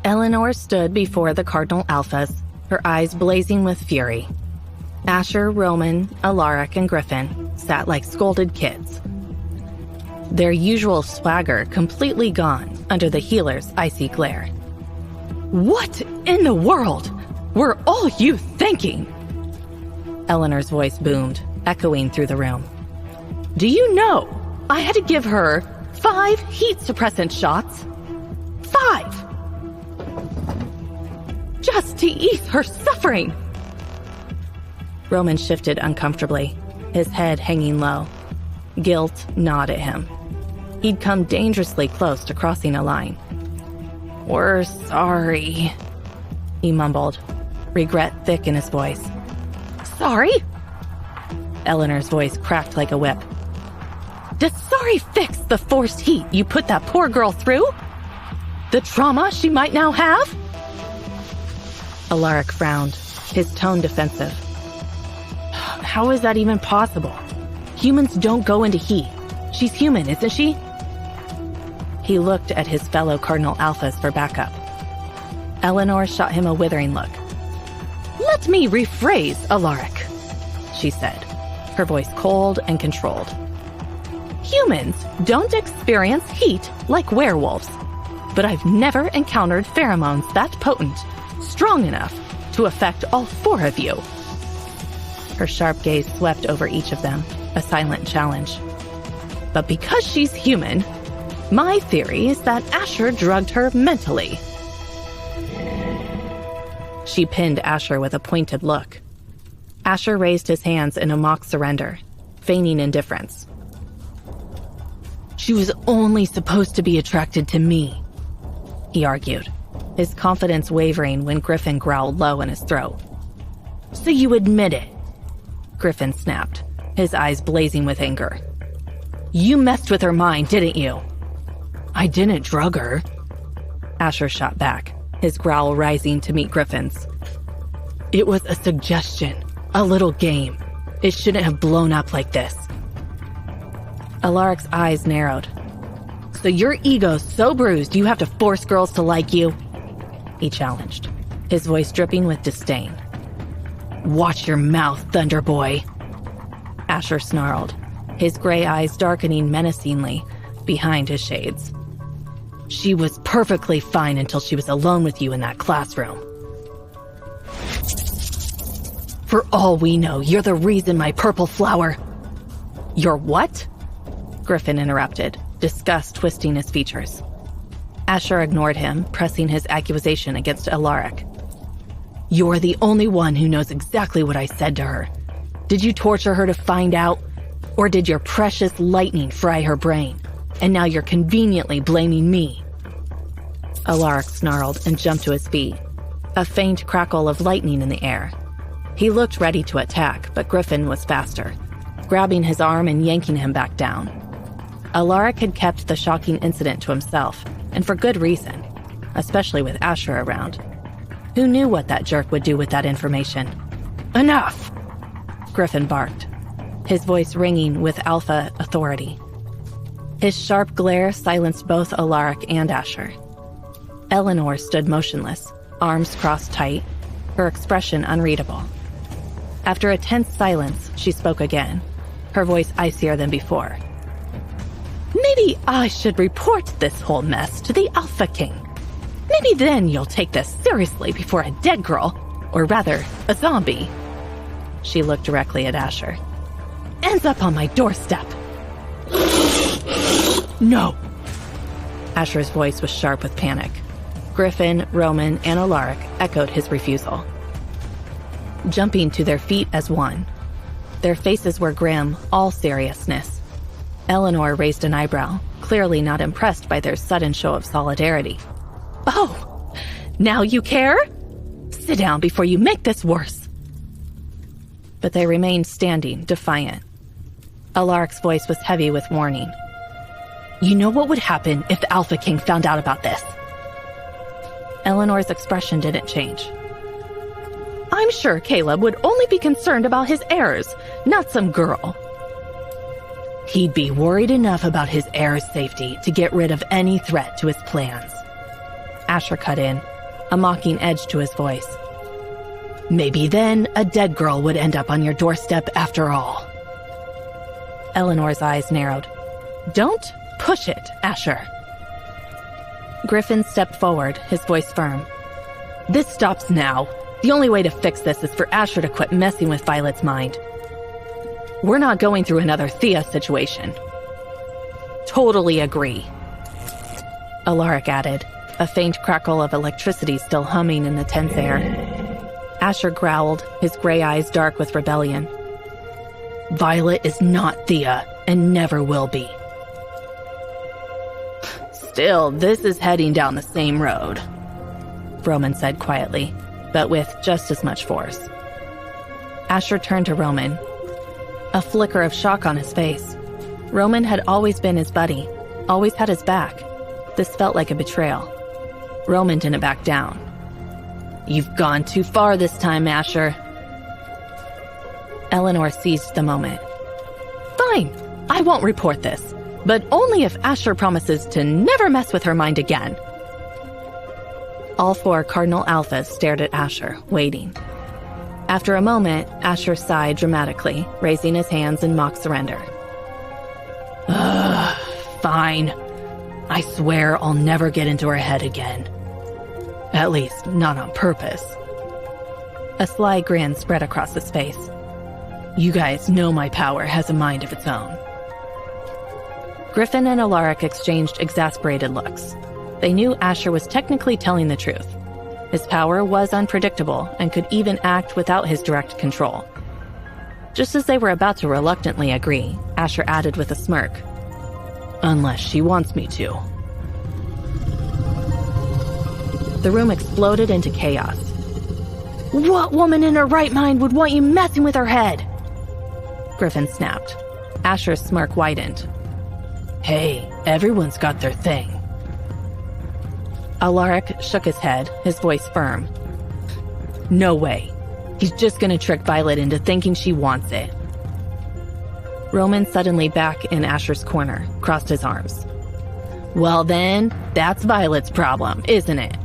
Eleanor stood before the Cardinal Alphas, her eyes blazing with fury. Asher, Roman, Alaric, and Griffin sat like scolded kids. Their usual swagger completely gone under the healer's icy glare. "What in the world were all you thinking?" Eleanor's voice boomed, echoing through the room. "Do you know I had to give her 5 heat suppressant shots? 5! Just to ease her suffering!" Roman shifted uncomfortably, his head hanging low. Guilt gnawed at him. He'd come dangerously close to crossing a line. "We're sorry," he mumbled, regret thick in his voice. "Sorry?" Eleanor's voice cracked like a whip. "Does sorry fix the forced heat you put that poor girl through? The trauma she might now have?" Alaric frowned, his tone defensive. "How is that even possible? Humans don't go into heat. She's human, isn't she?" He looked at his fellow Cardinal Alphas for backup. Eleanor shot him a withering look. "Let me rephrase, Alaric," she said, her voice cold and controlled. "Humans don't experience heat like werewolves, but I've never encountered pheromones that potent, strong enough to affect all 4 of you." Her sharp gaze swept over each of them, a silent challenge. "But because she's human, my theory is that Asher drugged her mentally." She pinned Asher with a pointed look. Asher raised his hands in a mock surrender, feigning indifference. "She was only supposed to be attracted to me," he argued, his confidence wavering when Griffin growled low in his throat. "So you admit it?" Griffin snapped, his eyes blazing with anger. "You messed with her mind, didn't you?" "I didn't drug her," Asher shot back, his growl rising to meet Griffin's. "It was a suggestion, a little game. It shouldn't have blown up like this." Alaric's eyes narrowed. "So your ego's so bruised you have to force girls to like you?" he challenged, his voice dripping with disdain. "Watch your mouth, Thunder Boy," Asher snarled, his gray eyes darkening menacingly behind his shades. "She was perfectly fine until she was alone with you in that classroom. For all we know, you're the reason my purple flower—" "Your what?" Griffin interrupted, disgust twisting his features. Asher ignored him, pressing his accusation against Alaric. "You're the only one who knows exactly what I said to her. Did you torture her to find out? Or did your precious lightning fry her brain? And now you're conveniently blaming me." Alaric snarled and jumped to his feet, a faint crackle of lightning in the air. He looked ready to attack, but Griffin was faster, grabbing his arm and yanking him back down. Alaric had kept the shocking incident to himself, and for good reason, especially with Asher around. Who knew what that jerk would do with that information? "Enough!" Griffin barked, his voice ringing with alpha authority. His sharp glare silenced both Alaric and Asher. Eleanor stood motionless, arms crossed tight, her expression unreadable. After a tense silence, she spoke again, her voice icier than before. "Maybe I should report this whole mess to the Alpha King. Maybe then you'll take this seriously before a dead girl, or rather, a zombie." She looked directly at Asher. "Ends up on my doorstep." "No!" Asher's voice was sharp with panic. Griffin, Roman, and Alaric echoed his refusal, jumping to their feet as one. Their faces were grim, all seriousness. Eleanor raised an eyebrow, clearly not impressed by their sudden show of solidarity. "Oh, now you care? Sit down before you make this worse." But they remained standing, defiant. Alaric's voice was heavy with warning. "You know what would happen if the Alpha King found out about this?" Eleanor's expression didn't change. "I'm sure Caleb would only be concerned about his heirs, not some girl." "He'd be worried enough about his heir's safety to get rid of any threat to his plans," Asher cut in, a mocking edge to his voice. Maybe then a dead girl would end up on your doorstep after all. Eleanor's eyes narrowed. Don't push it, Asher. Griffin stepped forward, his voice firm. This stops now. The only way to fix this is for Asher to quit messing with Violet's mind. We're not going through another Thea situation. Totally agree. Alaric added, a faint crackle of electricity still humming in the tense air. Asher growled, his gray eyes dark with rebellion. Violet is not Thea, and never will be. Still, this is heading down the same road, Roman said quietly, but with just as much force. Asher turned to Roman, a flicker of shock on his face. Roman had always been his buddy, always had his back. This felt like a betrayal. Roman didn't back down. You've gone too far this time, Asher. Eleanor seized the moment. Fine, I won't report this, but only if Asher promises to never mess with her mind again. All four Cardinal Alphas stared at Asher, waiting. After a moment, Asher sighed dramatically, raising his hands in mock surrender. Fine. I swear I'll never get into her head again. At least, not on purpose. A sly grin spread across his face. You guys know my power has a mind of its own. Griffin and Alaric exchanged exasperated looks. They knew Asher was technically telling the truth. His power was unpredictable and could even act without his direct control. Just as they were about to reluctantly agree, Asher added with a smirk, Unless she wants me to. The room exploded into chaos. What woman in her right mind would want you messing with her head? Griffin snapped. Asher's smirk widened. Hey, everyone's got their thing. Alaric shook his head, his voice firm. No way. He's just gonna trick Violet into thinking she wants it. Roman, suddenly back in Asher's corner, crossed his arms. Well then, that's Violet's problem, isn't it?